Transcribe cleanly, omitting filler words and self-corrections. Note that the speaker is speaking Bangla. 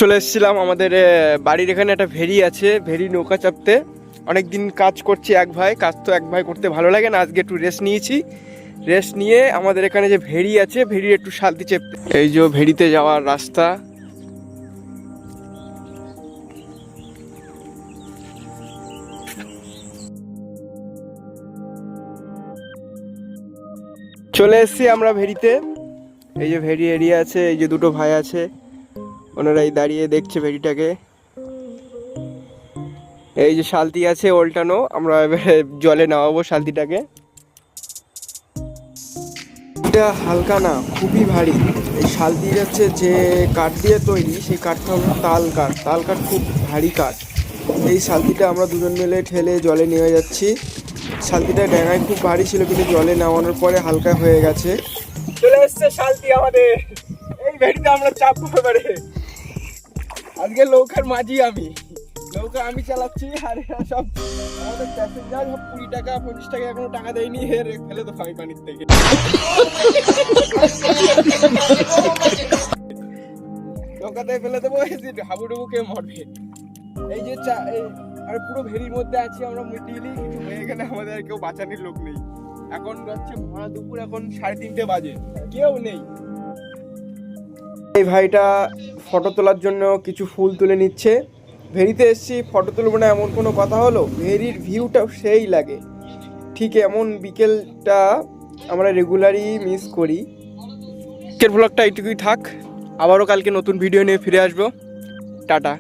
চলে এসেছিলাম আমাদের বাড়ির এখানে একটা ভেরি আছে, ভেরি নৌকা চাপতে। অনেকদিন কাজ করছি এক ভাই, কাজ তো এক ভাই করতে ভালো লাগে না। আজকে একটু রেস্ট নিয়েছি, রেস্ট নিয়ে আমাদের এখানে যে ভেরি আছে ভেরির একটু শালতি চেপতে। এই যে ভেরিতে যাওয়ার রাস্তা, চলে এসেছি আমরা ভেরিতে। এই যে ভেরি এরিয়া আছে, এই যে দুটো ভাই আছে, ওনারাই দাঁড়িয়ে দেখছে ভেরিটাকে। এই যে শালতি আছে ওল্টানো, আমরা এবারে জলে নামাবো শালতিটাকে। এটা হালকা না, খুবই ভারী। এই শালতি হচ্ছে যে কাঠ দিয়ে তৈরি, সেই কাঠটা হলো তাল কাঠ। তাল কাঠ খুব ভারী কাঠ। এই শালতিটা আমরা দুজন মিলে ঠেলে জলে নিয়ে যাচ্ছি। শালতিটা ড্যাঙায় খুব ভারী ছিল, কিন্তু জলে নামানোর পরে হালকা হয়ে গেছে। চলে এসছে শালতি আমাদের। এই ভেড়িতে আমরা চাপবো এবারে। আজকে নৌকার মাঝি আমি, নৌকা আমি চালাচ্ছি। আর এরা সব আমাদের প্যাসেঞ্জার, সব 20 টাকা 25 টাকা এখনো টাকা দেয়নি, ফেলে তো আমি পানির থেকে। নৌকাতে ফেলে দেবো, হাবুডুবু কে মরবে। এই যে আর পুরো ভেরির মধ্যে আছি আমরা, মিটিলি কিছু হয়ে গেলে আমাদের আর কেউ বাঁচানোর লোক নেই। এখন হচ্ছে ভরা দুপুর, এখন 3:30 বাজে, কেউ নেই। এই ভাইটা ফটো তোলার জন্য কিছু ফুল তুলে নিচ্ছে। ভেরিতে এসছি, ফটো তুলব না এমন কোনো কথা হলো? ভেরির ভিউটা সেই লাগে। ঠিক এমন বিকেলটা আমরা রেগুলারই মিস করি। আজকের ব্লগটা এইটুকুই থাক, আবারও কালকে নতুন ভিডিও নিয়ে ফিরে আসবো। টাটা।